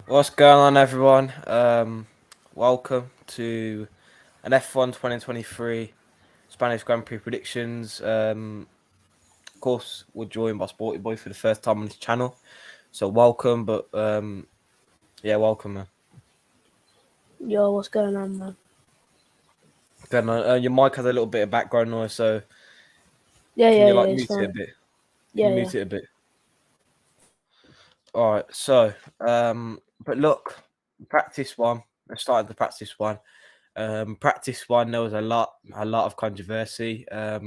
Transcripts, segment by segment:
What's going on, everyone? Welcome to an F1 2023 Spanish Grand Prix predictions. Of course, we're joined by Sporty Boi for the first time on this channel, so welcome. But yeah, welcome, man. Yo, what's going on, man? Then your mic has a little bit of background noise, so Yeah, can yeah, you yeah, like it's mute it a fine. bit? Can Yeah, you yeah. mute it a bit? All right. So, but look, practice one. I started the practice one. Practice one, there was a lot of controversy. There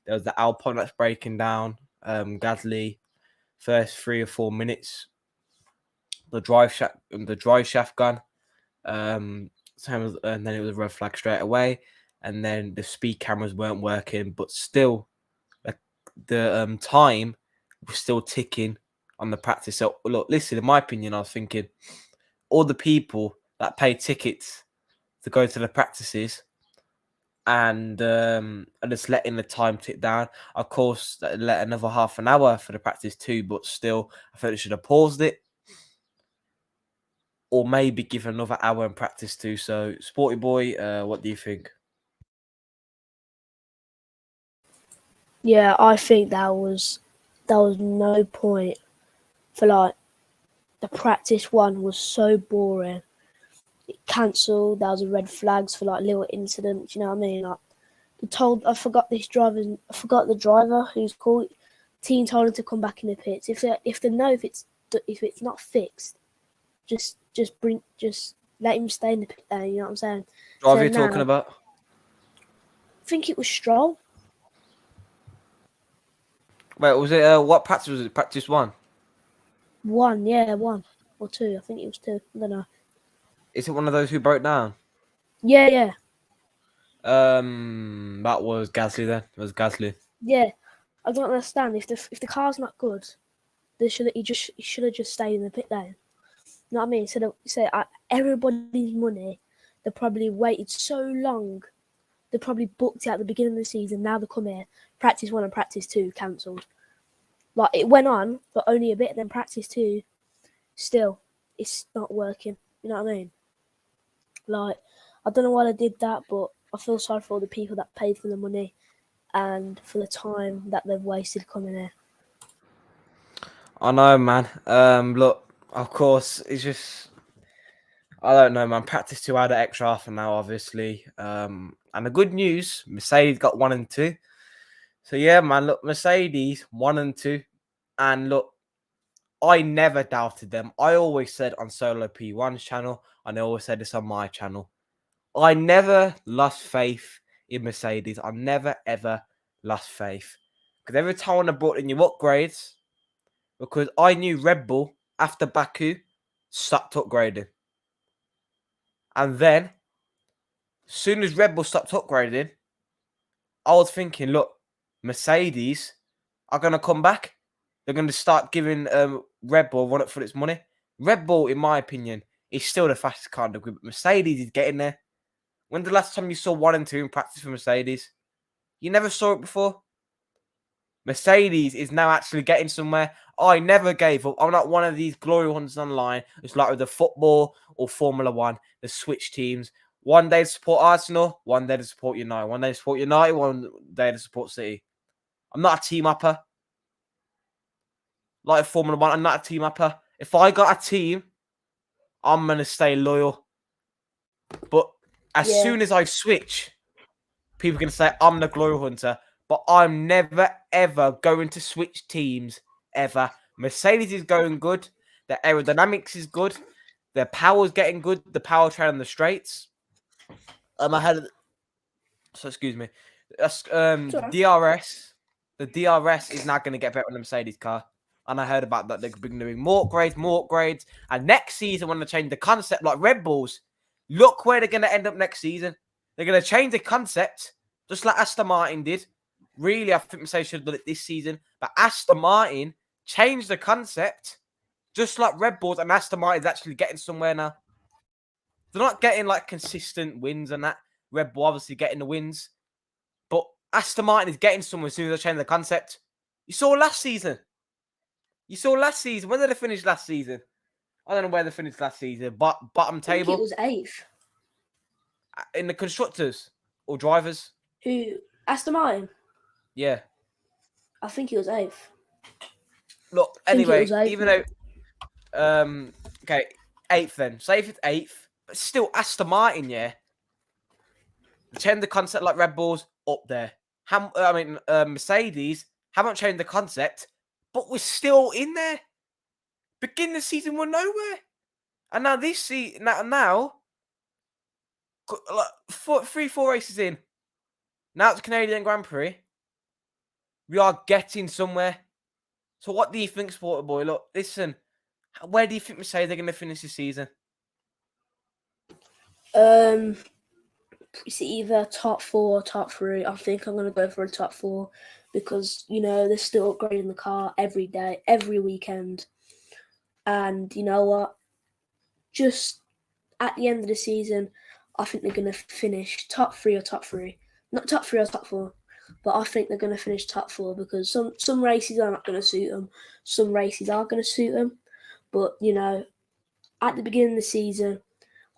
was the Alpine that's breaking down. Gasly, first 3 or 4 minutes, the drive shaft gun. And then it was a red flag straight away. And then the speed cameras weren't working, but still, the time was still ticking on the practice. So look, listen, in my opinion, I was thinking all the people that pay tickets to go to the practices and just letting the time tick down. Of course, let another half an hour for the practice too, but still, I think they should have paused it or maybe give another hour in practice too. So, Sporty Boy, what do you think? Yeah, I think that was no point for the practice one was so boring. It cancelled. There was a red flags for little incidents. You know what I mean? I forgot the driver who's called. Team told him to come back in the pits. If it's not fixed, just let him stay in the pit there. You know what I'm saying? Driver So you're talking now, about? I think it was Stroll. Wait, was it, what practice was it? Practice one? One, yeah, one or two. I think it was two. I don't know. Is it one of those who broke down? Yeah, yeah, That was Gasly then. It was Gasly. yeah. I don't understand if the car's not good, he should have just stayed in the pit lane. You know what I mean? Everybody's money. They probably waited so long. They probably booked it at the beginning of the season. Now they come here. Practice one and practice two cancelled. Like it went on, but only a bit. Then practice two, still, it's not working. You know what I mean? Like I don't know why they did that, but I feel sorry for all the people that paid for the money and for the time that they've wasted coming here. I know, man. Look, of course, it's just I don't know, man. Practice two had an extra half an hour, obviously. And the good news, Mercedes got 1 and 2. So yeah, man. Look, Mercedes 1 and 2, and look, I never doubted them. I always said on Solo P1's channel, and I always said this on my channel. I never lost faith in Mercedes. I never ever lost faith because every time I brought in new upgrades, because I knew Red Bull after Baku stopped upgrading, and then as soon as Red Bull stopped upgrading, I was thinking, look, Mercedes are going to come back. They're going to start giving Red Bull run up for its money. Red Bull, in my opinion, is still the fastest car in the group. Mercedes is getting there. When's the last time you saw 1 and 2 in practice for Mercedes? You never saw it before. Mercedes is now actually getting somewhere. I never gave up. I'm not one of these glory hunters online. It's like with the football or Formula One, the switch teams. One day to support Arsenal, one day to support United. One day to support United, one day to support City. I'm not a team upper. Like Formula One, I'm not a team upper. If I got a team, I'm going to stay loyal. But as Yeah, soon as I switch, people can say I'm the glory hunter. But I'm never, ever going to switch teams, ever. Mercedes is going good. Their aerodynamics is good. Their power's getting good. The powertrain on the straights. I had... So, excuse me. sorry. DRS. The DRS is now going to get better on the Mercedes car. And I heard about that. They're doing more upgrades. And next season, when they change the concept, like Red Bulls, look where they're going to end up next season. They're going to change the concept, just like Aston Martin did. Really, I think Mercedes should have done it this season. But Aston Martin changed the concept, just like Red Bulls, and Aston Martin's actually getting somewhere now. They're not getting like consistent wins and that. Red Bull obviously getting the wins. But Aston Martin is getting somewhere as soon as they change the concept. You saw last season. When did they finish last season? I don't know where they finished last season, but bottom I think it table was 8th. in the constructors or drivers. Who? Aston Martin? Yeah. I think it was 8th. Look, I think it anyway, was 8th. even though okay, 8th then. Say if it's 8th, but still Aston Martin, yeah. Change the concept like Red Bulls up there. Mercedes haven't changed the concept, but we're still in there. Beginning the season, we're nowhere, and now this season, now, like 4 races in, now it's Canadian Grand Prix. We are getting somewhere. So, what do you think, Sporty Boy? Look, listen, where do you think Mercedes are going to finish the season? It's either top 4 or top 3. I think I'm gonna go for a top 4 because they're still upgrading the car every day, every weekend, and you know what? Just at the end of the season, I think they're gonna finish top 3 or top 3, not top 3 or top 4. But I think they're going to finish top 4 because some races are not going to suit them. Some races are going to suit them. But, at the beginning of the season,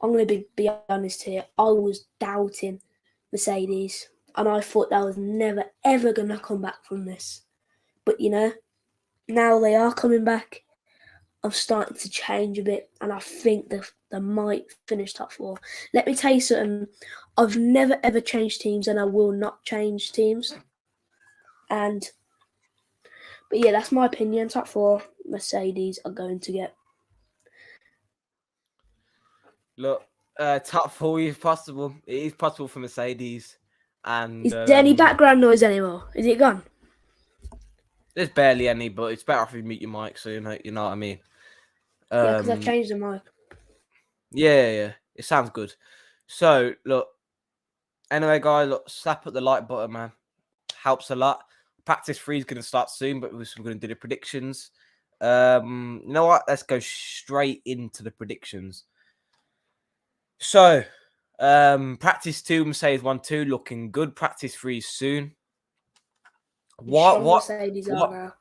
I'm going to be honest here, I was doubting Mercedes. And I thought that was never, ever going to come back from this. But, now they are coming back. I'm starting to change a bit. And I think they might finish top 4. Let me tell you something. I've never, ever changed teams and I will not change teams. But yeah, that's my opinion. Top 4 Mercedes are going to get. Look, top 4 is possible. It is possible for Mercedes. And Is there any background noise anymore? Is it gone? there's barely any, but it's better if you mute your mic, so you know what I mean. Yeah, because I've changed the mic. Yeah, it sounds good. So look, anyway, guys, look, slap at the like button, man. Helps a lot. Practice 3 is going to start soon, but we're going to do the predictions. You know what? Let's go straight into the predictions. So, practice 2, Mercedes 1-2, looking good. Practice 3 soon. What? Mercedes are now.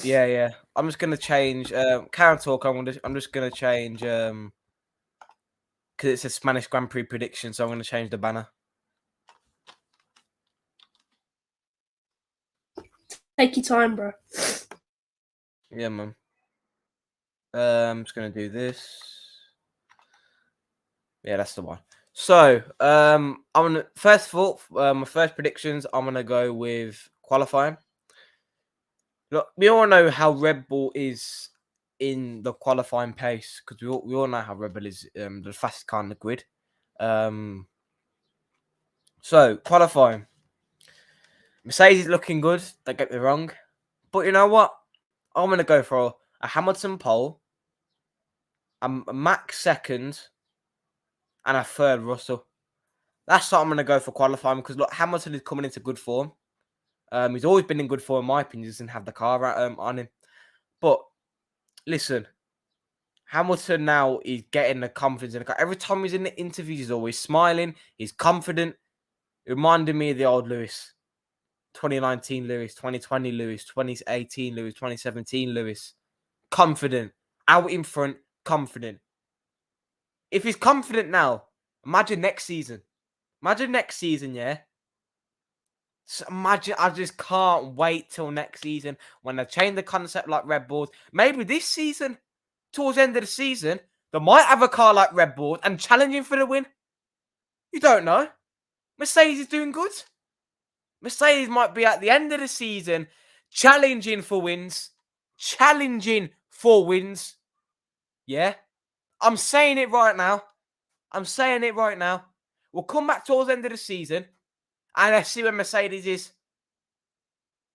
Yeah. I'm just gonna change. Karen talk. I'm just gonna change. Because it's a Spanish Grand Prix prediction, so I'm gonna change the banner. Take your time, bro. Yeah, man. I'm just gonna do this. Yeah, that's the one. So, I'm gonna first of all, my first predictions. I'm gonna go with qualifying. Look, we all know how Red Bull is in the qualifying pace because we all know how Red Bull is the fastest car on the grid. So qualifying, Mercedes looking good. Don't get me wrong, but you know what? I'm gonna go for a Hamilton pole, a Max second, and a third Russell. That's what I'm gonna go for qualifying because look, Hamilton is coming into good form. He's always been in good form, in my opinion. He doesn't have the car on him, but listen. Hamilton now is getting the confidence in the car. Every time he's in the interviews, he's always smiling. He's confident. It reminded me of the old Lewis. 2019 Lewis, 2020 Lewis, 2018 Lewis, 2017 Lewis. Confident. Out in front, confident. If he's confident now, imagine next season. Yeah? So imagine, I just can't wait till next season when they change the concept like Red Bulls. Maybe this season, towards the end of the season, they might have a car like Red Bull and challenging for the win. You don't know. Mercedes is doing good. Mercedes might be at the end of the season challenging for wins. Yeah. I'm saying it right now. We'll come back towards the end of the season and let's see where Mercedes is.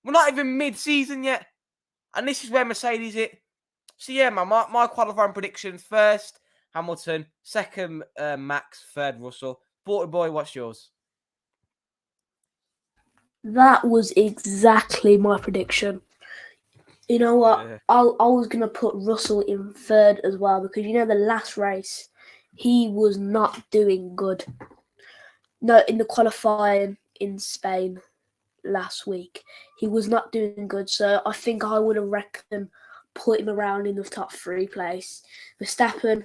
We're not even mid-season yet. And this is where Mercedes is. So yeah, man, my qualifying predictions: first, Hamilton; second, Max; third, Russell. Sporty Boy, what's yours? That was exactly my prediction. You know what? Yeah. I was gonna put Russell in third as well because the last race, he was not doing good. No, in the qualifying in Spain last week, he was not doing good. So I think I would have reckoned him put him around in the top 3 place. Verstappen,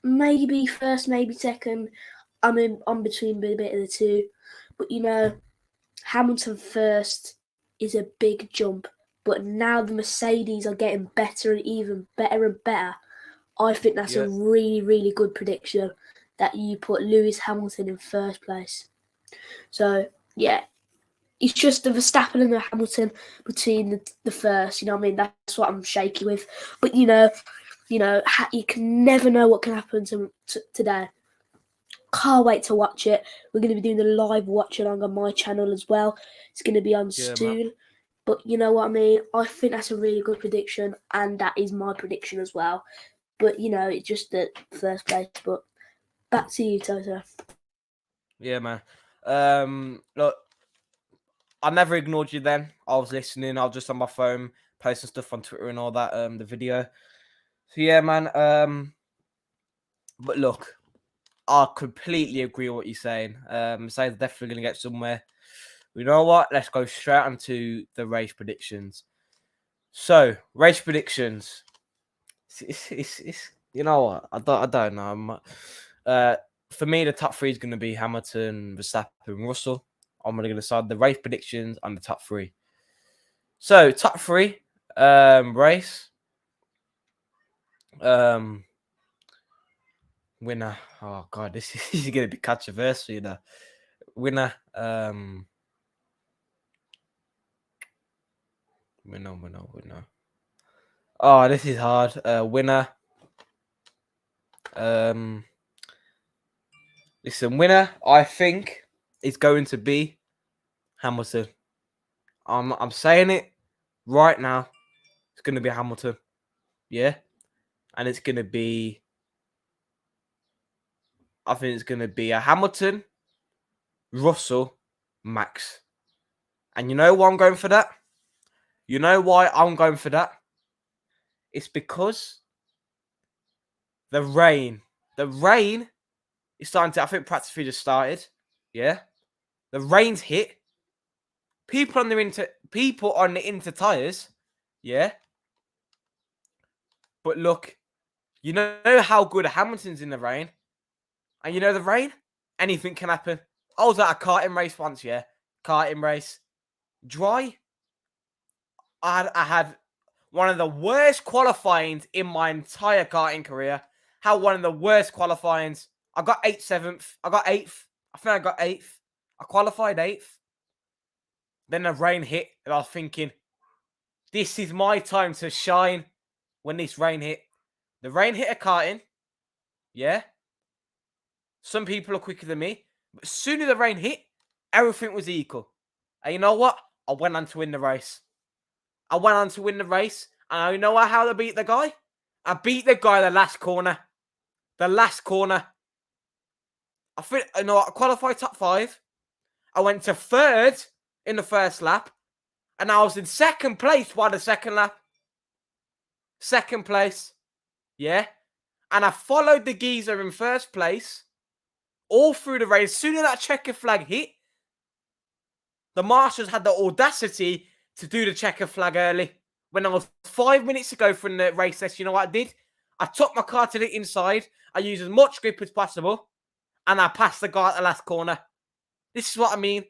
maybe first, maybe second. I'm between a bit of the two. But, Hamilton first is a big jump. But now the Mercedes are getting better and even better and better. I think that's a really, really good prediction that you put Lewis Hamilton in first place. So, yeah, it's just the Verstappen and the Hamilton between the first. You know what I mean? That's what I'm shaky with. But, you can never know what can happen today. Can't wait to watch it. We're going to be doing the live watch along on my channel as well. It's going to be on soon. Man. But you know what I mean? I think that's a really good prediction, and that is my prediction as well. But, it's just the first place. But back to you, Toto. Yeah, man. Look, I never ignored you then. I was listening. I was just on my phone, posting stuff on Twitter and all that, the video. So, yeah, man. But look, I completely agree with what you're saying. Mercedes definitely going to get somewhere. You know what? Let's go straight onto the race predictions. So, race predictions. It's you know what? I don't know. For me, the top 3 is going to be Hamilton, Verstappen, and Russell. I'm going to decide the race predictions on the top 3. So, top 3 race. Winner. Oh god, this is going to be controversial, you know. Winner. Winner. Oh, this is hard. Winner. Listen, winner, I think, is going to be Hamilton. I'm saying it right now. It's going to be Hamilton. Yeah. And it's going to be... I think it's going to be a Hamilton, Russell, Max. And you know why I'm going for that? You know why I'm going for that? It's because the rain is starting to... I think practice just started. Yeah. The rain's hit. People on the inter tires. Yeah. But look, you know how good Hamilton's in the rain. And you know the rain? Anything can happen. I was at a karting race once, yeah. Karting race. Dry. I had one of the worst qualifyings in my entire karting career. Had one of the worst qualifyings. I got 7th. I got 8th. I think I got 8th. I qualified 8th. Then the rain hit. And I was thinking, this is my time to shine when this rain hit. The rain hit a karting. Yeah. Some people are quicker than me. But as soon as the rain hit, everything was equal. And you know what? I went on to win the race. And you know how I beat the guy? I beat the guy the last corner. I think, I qualified top 5. I went to 3rd in the first lap. And I was in 2nd place by the 2nd lap. 2nd place. Yeah. And I followed the geezer in 1st place all through the race. As soon as that checker flag hit, the marshals had the audacity to do the checker flag early. When I was 5 minutes to go from the race test, you know what I did? I took my car to the inside. I used as much grip as possible. And I passed the guy at the last corner. This is what I mean.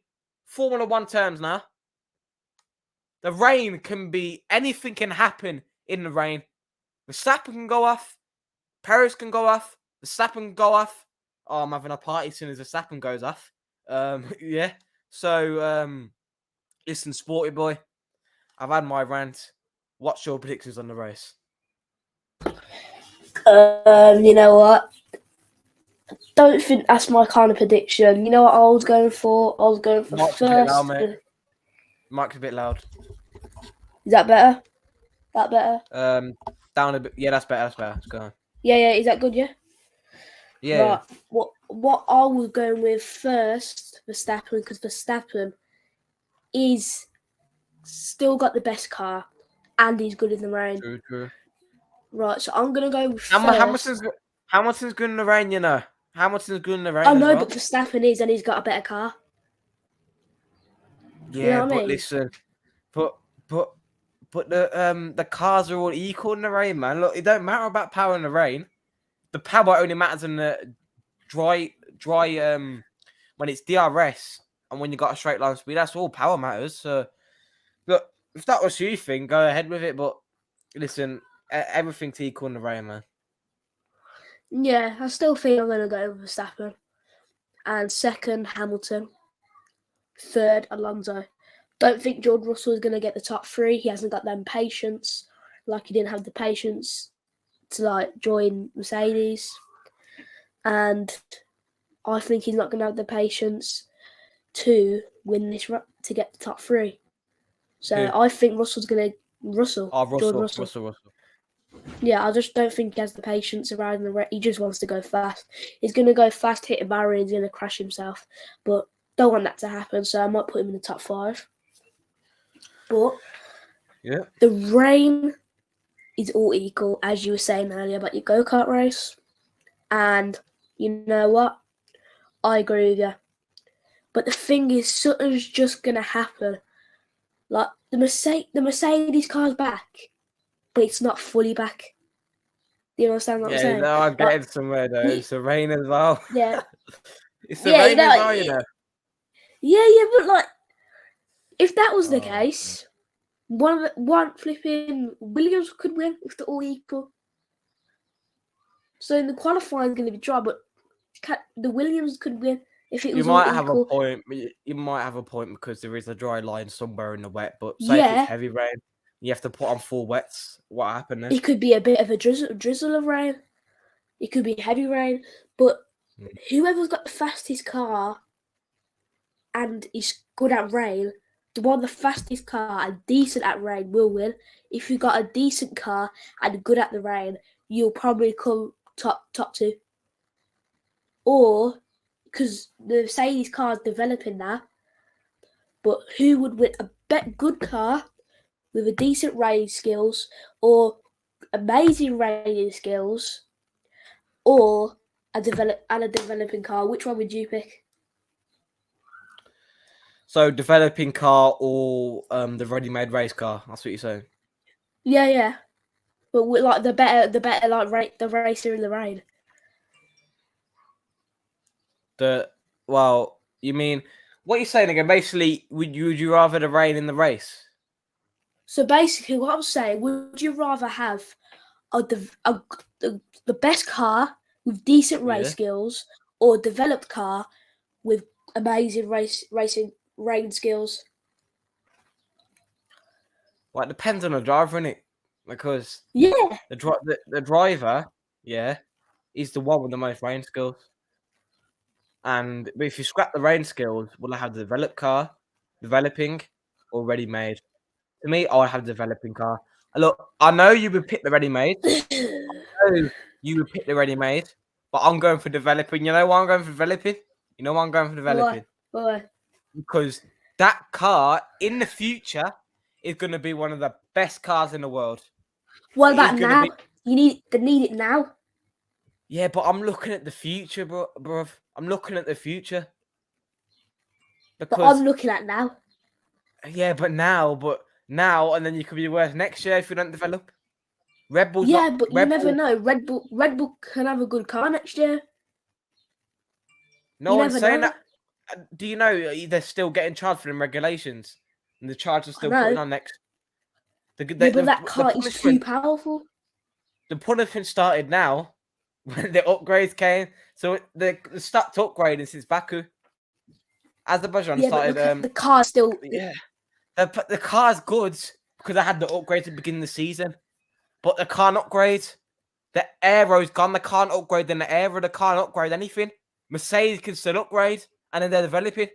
Formula 1 terms now. The rain can be... Anything can happen in the rain. Verstappen can go off. Perez can go off. Verstappen can go off. Oh, I'm having a party as soon as Verstappen goes off. Yeah. So, listen, Sporty Boy. I've had my rant. What's your predictions on the race? You know what? I don't think that's my kind of prediction. You know what I was going for? I was going for Mike's first. A bit loud, mate. Mike's a bit loud. Is that better? That better? Down a bit. Yeah, that's better. Let's go on. Yeah. Is that good? Yeah. Yeah. Right. What I was going with first, Verstappen, because Verstappen is still got the best car, and he's good in the rain. True. Right. So I'm gonna go with Hamilton's good in the rain, you know. Hamilton's good in the rain. I know, but Verstappen is, and he's got a better car. Yeah, you know but I mean? Listen, but but the cars are all equal in the rain, man. Look, it don't matter about power in the rain. The power only matters in the dry when it's DRS and when you got a straight line speed. That's all power matters. So look, if that was your thing, go ahead with it. But listen, everything's equal in the rain, man. Yeah, I still think I'm going to go with Verstappen. And second, Hamilton. Third, Alonso. Don't think George Russell is going to get the top three. He hasn't got them patience. Like he didn't have the patience to like join Mercedes. And I think he's not going to have the patience to win this to get the top three. So Who? I think Russell's going to George Russell. Yeah, I just don't think he has the patience around the. He just wants to go fast. He's going to go fast, hit a barrier, he's going to crash himself. But don't want that to happen, so I might put him in the top 5. But yeah, the rain is all equal, as you were saying earlier about your go-kart race. And you know what? I agree with you. But the thing is, something's just going to happen. Like, the Mercedes car's back, but it's not fully back. Do you understand what I'm saying? No, I'm getting somewhere though. It's the rain as well. Yeah. It's the rain as well, you know. Yeah, but like, if that was the case, one flipping Williams could win if they're all equal. So in the qualifying, going to be dry, but the Williams could win if it was all equal. You might have a point because there is a dry line somewhere in the wet. But say if it's heavy rain, you have to put on full wets. What happened then? It could be a bit of a drizzle of rain. It could be heavy rain, but whoever's got the fastest car and is good at rain, the one the fastest car and decent at rain will win. If you got a decent car and good at the rain, you'll probably come top 2. Or because the Mercedes car is developing now, but who would win a good car with a decent rain skills or amazing raining skills, or a developing car? Which one would you pick? So developing car or the ready-made race car? That's what you're saying. Yeah. But with, like the better like the racer in the rain. You mean what you're saying again? Basically, would you rather the rain in the race? So basically, what I'm saying, would you rather have the best car with decent race skills, or a developed car with amazing racing rain skills? Well, it depends on the driver, innit? Because the driver, is the one with the most rain skills. But if you scrap the rain skills, will I have the developed car, developing, or ready-made? To me, I would have the developing car. Look, I know you would pick the ready-made. But I'm going for developing. You know why I'm going for developing? Why? Because that car in the future is going to be one of the best cars in the world. What about now? They need it now. Yeah, but I'm looking at the future, bro. I'm looking at the future. But I'm looking at now. Yeah, but now, and then you could be worse next year if you don't develop. Red Bull's but you never know. Red Bull can have a good car next year. No one's saying that. Do you know they're still getting charged for them regulations, and the charge are still putting on next? But that car is too powerful. The punishment started now when the upgrades came. So the start to upgrading since Baku. Azerbaijan started. The car still. Yeah, the car's good because I had the upgrade to begin the season, but the can't upgrade. The aero's gone. They can't upgrade. Then the aero, they can't upgrade anything. Mercedes can still upgrade, and then they're developing.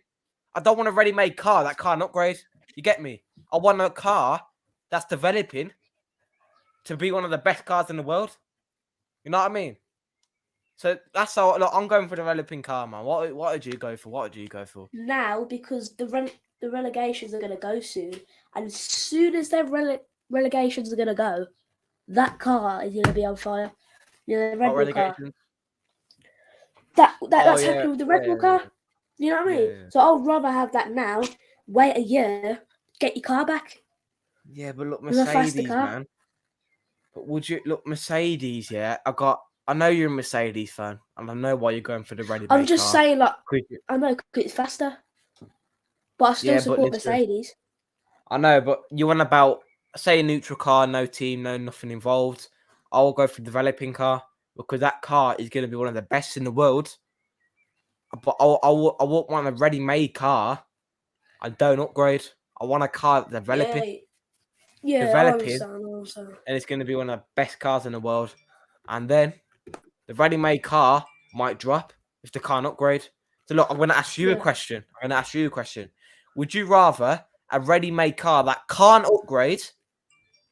I don't want a ready-made car that can't upgrade. You get me? I want a car that's developing to be one of the best cars in the world. You know what I mean? So that's how. Look, I'm going for developing car, man. What did you go for? Now, because the relegations are going to go soon, and as soon as their relegations are going to go, that car is going to be on fire. You know, the Red Bull car. That's happening with the Red Bull car. You know what I mean? Yeah. So I'd rather have that now. Wait a year, get your car back. Yeah, but look, It's a faster Mercedes, car. man. But would you look Mercedes? Yeah, I know you're a Mercedes fan, and I know why you're going for the I'm ready-made just car. saying, like, Could you- I know it's faster, but I still Yeah, but support listen, Mercedes. I know, but you want about say a neutral car, no team, no nothing involved. I'll go for developing car because that car is going to be one of the best in the world. But I won't want a ready-made car. I don't upgrade. I want a car that's Yeah, I developing, understand. I understand. and it's going to be one of the best cars in the world. And then the ready-made car might drop if they can't upgrade. So look, I'm going to ask you a Yeah. question. Would you rather a ready-made car that can't upgrade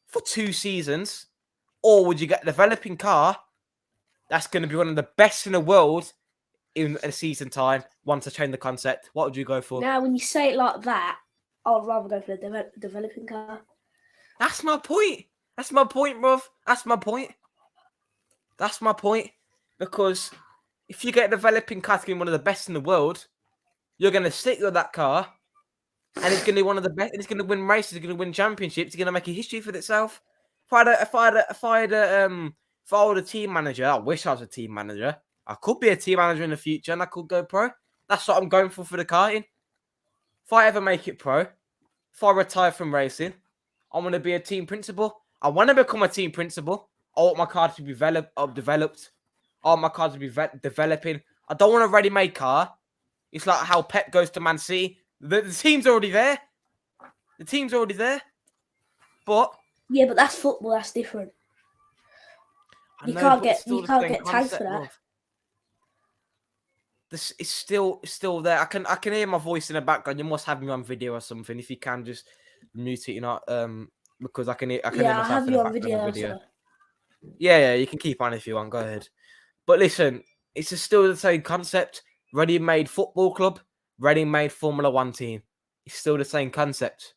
for 2 seasons, or would you get a developing car that's going to be one of the best in the world in a season time once I change the concept? What would you go for? Now, when you say it like that, I'd rather go for the developing car. That's my point. That's my point, bruv. That's my point. That's my point. Because if you get a developing car to be one of the best in the world, you're going to stick with that car, and it's going to be one of the best. And it's going to win races. It's going to win championships. It's going to make a history for itself. If I were a team manager, I wish I was a team manager. I could be a team manager in the future, and I could go pro. That's what I'm going for the karting. If I ever make it pro, if I retire from racing, I want to be a team principal. I want to become a team principal. I want my car to be developed. I want my car to be developing. I don't want a ready-made car. It's like how Pep goes to Man City. The team's already there. The team's already there. But Yeah, but that's football. That's different. I You know, can't but it's get still you the can't same get tags for concept, that. bruv. This is still there. I can hear my voice in the background. You must have me on video or something. If you can, just mute it. You know, because I can hear Yeah, I myself have in the you on background of video. video. So Yeah, you can keep on if you want. Go ahead. But listen, it's still the same concept. Ready-made football club, ready-made Formula One team. It's still the same concept.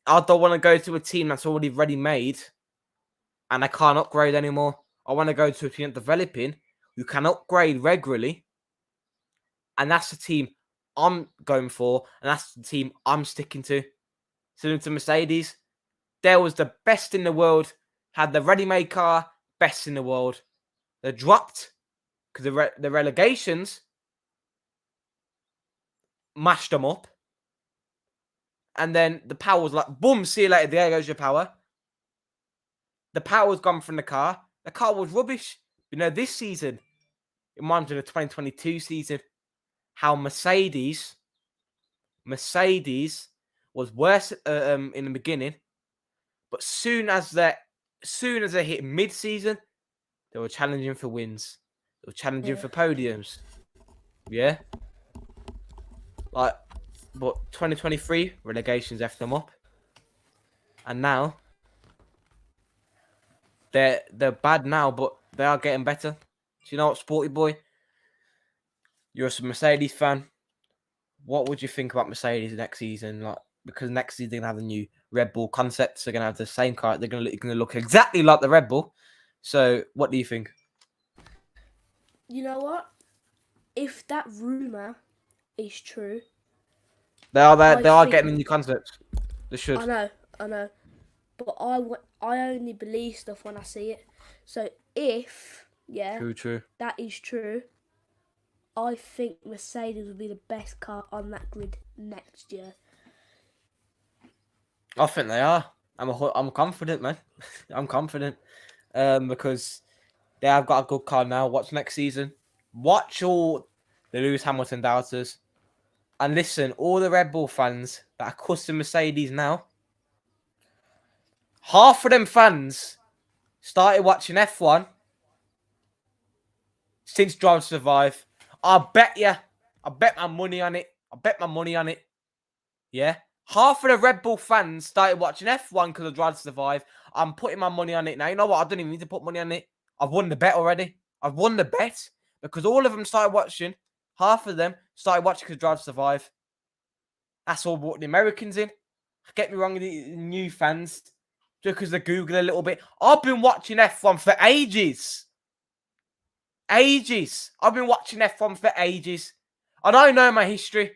I don't want to go to a team that's already ready-made and I can't upgrade anymore. I want to go to a team developing who can upgrade regularly, and that's the team I'm going for, and that's the team I'm sticking to. Similar to Mercedes, they was the best in the world, had the ready-made car, best in the world. They dropped because the relegations mashed them up. And then the power was like, boom, see you later. There goes your power. The power was gone from the car. The car was rubbish. You know, this season, it reminds me of the 2022 season, how Mercedes was worse in the beginning, but soon as they hit mid-season, they were challenging for wins. They were challenging yeah, for podiums. Yeah. Like, but 2023, relegations effed them up. And now, they're bad now, but they are getting better. Do you know what, Sporty Boy? You're a Mercedes fan. What would you think about Mercedes next season? Like, because next season they're gonna have the new Red Bull concepts. They're gonna have the same car. They're gonna look exactly like the Red Bull. So, what do you think? you know what? If that rumor is true, They are there. I They are think getting the new concepts. They should. I know, but I only believe stuff when I see it. So if True. that is true, I think Mercedes will be the best car on that grid next year. I think they are. I'm confident, man. I'm confident. Because they have got a good car now. Watch next season. Watch all the Lewis Hamilton doubters. And listen, all the Red Bull fans that are custom Mercedes now, half of them fans started watching F1 since Drive to Survive. I bet my money on it. Yeah. Half of the Red Bull fans started watching F1 because of Drive to Survive. I'm putting my money on it now. You know what? I don't even need to put money on it. I've won the bet already. I've won the bet because all of them started watching. Half of them started watching because Drive to Survive. That's all brought the Americans in. Get me wrong, the new fans, just because they Google a little bit. I've been watching F1 for ages. Ages. I've been watching F1 for ages. And I know my history.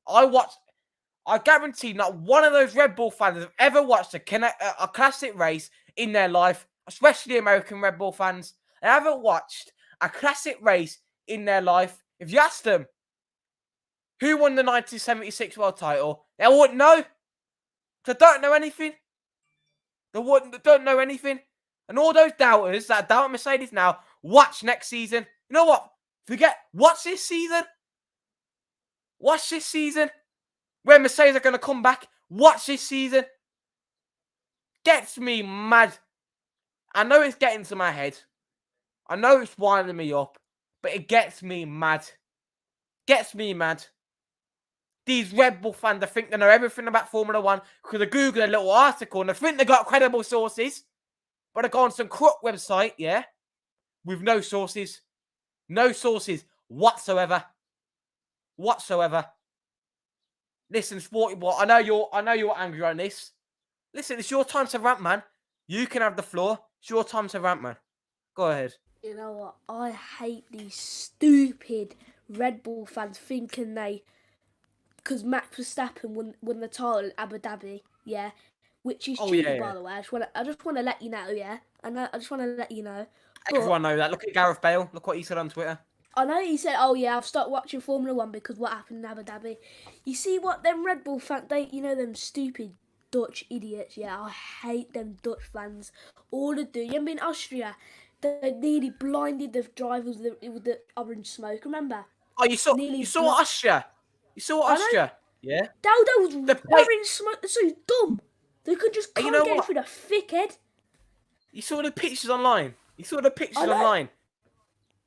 I I guarantee not one of those Red Bull fans have ever watched a classic race in their life, especially American Red Bull fans. They haven't watched a classic race in their life. If you ask them who won the 1976 world title, they wouldn't know. They don't know anything. They don't know anything. And all those doubters that doubt Mercedes now, watch next season. You know what? Watch this season. Watch this season. When Mercedes are going to come back. Watch this season. Gets me mad. I know it's getting to my head. I know it's winding me up. But it gets me mad. Gets me mad. These Red Bull fans, they think they know everything about Formula 1 because they Google a little article and they think they got credible sources. But they go on some crook website, yeah, with no sources. No sources whatsoever. Whatsoever. Listen, Sporty Boy, I know you're angry on this. Listen, it's your time to rant, man. You can have the floor. It's your time to rant, man. Go ahead. You know what? I hate these stupid Red Bull fans thinking because Max Verstappen won the title in Abu Dhabi, yeah, which is cheating, by the way. I just want to let you know, yeah. I just want to let you know. But everyone know that. Look at Gareth Bale. Look what he said on Twitter. I know he said, "Oh yeah, I've stopped watching Formula 1 because what happened in Abu Dhabi." You see what them Red Bull fans, them stupid Dutch idiots. Yeah, I hate them Dutch fans. All they do, you know, in Austria, they nearly blinded the drivers with the orange smoke. Remember? Oh, you saw Austria. You saw Austria. Yeah. Dowd was orange smoke. They're so dumb. They could just can't get through the thick head. You saw the pictures online.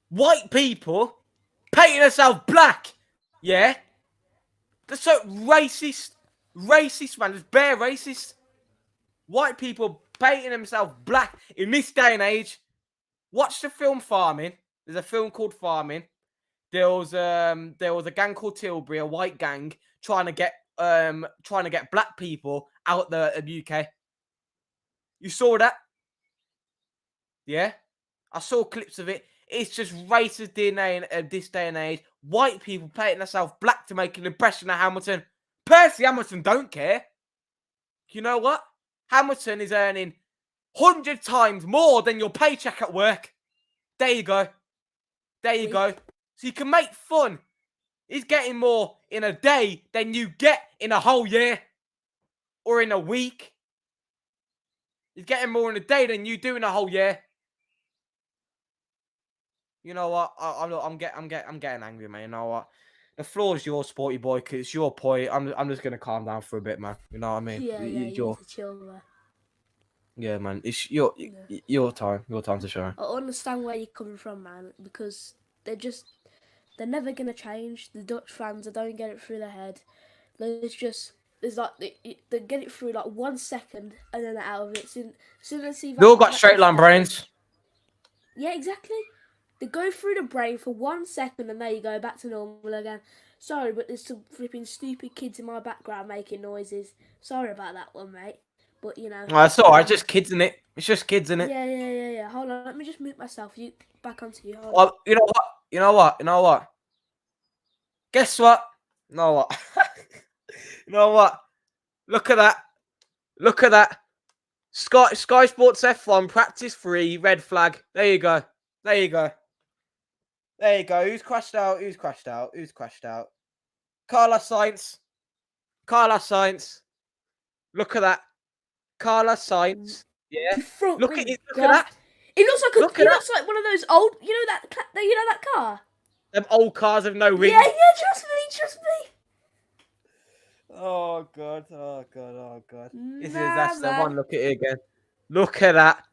White people painting themselves black. Yeah. They're so racist. Racist, man. There's bare racist. White people painting themselves black in this day and age. Watch the film Farming. There's a film called Farming. There was a gang called Tilbury, a white gang, trying to get black people out the UK. You saw that? Yeah? I saw clips of it. It's just racist DNA in this day and age. White people painting themselves black to make an impression of Hamilton. Percy Hamilton don't care. You know what? Hamilton is earning 100 times more than your paycheck at work. There you go. There you go. So you can make fun. He's getting more in a day than you get in a whole year. Or in a week. He's getting more in a day than you do in a whole year. You know what? I'm getting angry, man. You know what? The floor is yours, Sporty Boy, because it's your point. I'm just gonna calm down for a bit, man. You know what I mean? Yeah, you need to chill, man. Yeah, man. It's your time. Your time to shine. I understand where you're coming from, man, because they're never gonna change. The Dutch fans, they don't get it through their head. They get it through like 1 second and then they're out of it. Soon as they all got straight line brains. Yeah, exactly. They go through the brain for 1 second and there you go, back to normal again. Sorry, but there's some flipping stupid kids in my background making noises. Sorry about that one, mate. But you know. Oh, it's alright. Just kids in it. It's just kids in it. Yeah. Hold on, let me just mute myself. Back onto you. Hold on. You know what? Guess what? You know what? You know what? Look at that. Sky Sports F1 practice 3 red flag. There you go. Who's crashed out? Carlos Sainz. Look at that. Carlos Sainz. Yeah. Look at that. It looks like one of those old. You know that car. Them old cars with no wings. Yeah. Trust me. Oh god. That's the one. Look at it again. Look at that.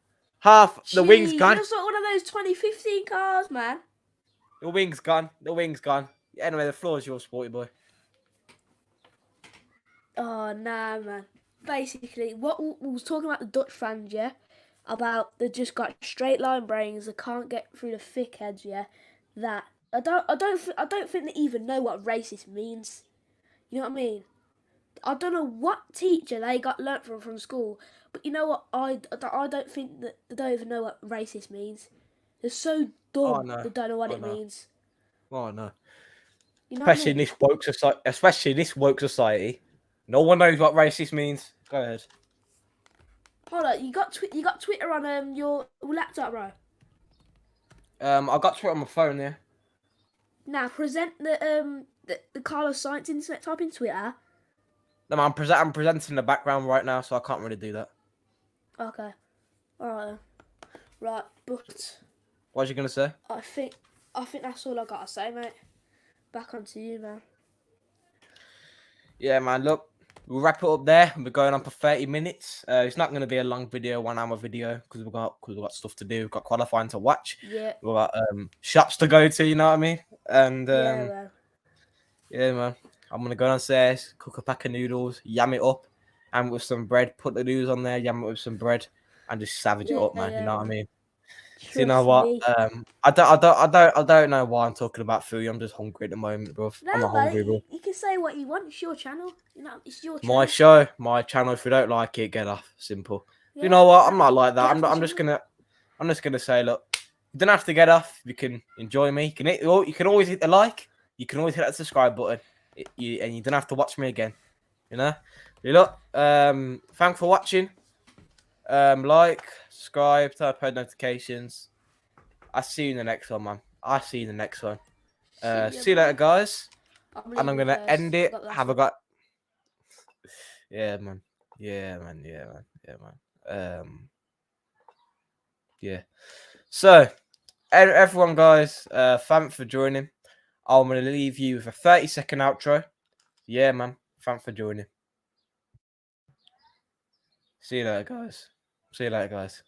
The wings gone. It looks like one of those 2015 cars, man. The wings gone. Anyway, the floor is yours, Sporty Boy. Oh, nah, man. Basically, what we was talking about the Dutch fans, yeah? About they just got straight line brains, they can't get through the thick heads, yeah? That. I don't think they even know what racist means. You know what I mean? I don't know what teacher they got learnt from school, but you know what? I don't think that they don't even know what racist means. They're so dumb. They don't know what it means. Oh no! You know especially in this woke society. No one knows what racist means. Go ahead. Hold on, you got Twitter on your laptop, bro. I got Twitter on my phone. Yeah. Now present the Carlos Sainz internet type in Twitter. No, man, I'm presenting the background right now, so I can't really do that. Okay, all right, then. Right, but What was you gonna say? I think that's all I gotta say, mate. Back onto you, man. Yeah, man. Look, we'll wrap it up there. We're going on for 30 minutes. It's not going to be a long video, 1 hour video, because we've got stuff to do. We've got qualifying to watch. Yeah, We've got shops to go to. You know what I mean? And yeah, man. yeah, man. I'm gonna go downstairs, cook a pack of noodles, yam it up, and with some bread. Put the noodles on there, yam it with some bread, and just savage it Yeah, up, man. You yeah, know what I man. mean? So you know Trust what? me. I don't know why I'm talking about food. I'm just hungry at the moment, bro. I'm No, not hungry, bro. mate. You can say what you want. It's your channel. You know, it's your channel. My show, my channel. If you don't like it, get off. Simple. Yeah, You know what? no, I'm not like that. get off the channel. I'm just gonna say, look, you don't have to get off. You can enjoy me. You can always hit the like. You can always hit that subscribe button. And you don't have to watch me again. You know. You look. Thanks for watching. Like, subscribe, turn on post notifications. I'll see you in the next one, man. I'll see you in the next one. See you later, guys. And I'm gonna end it. Have a got. Yeah, man. Yeah, man. Yeah, man. Yeah, man. Yeah. So, everyone, guys, thanks for joining. I'm gonna leave you with a 30-second outro. Yeah, man. Thanks for joining. See you later, guys. See you later, guys.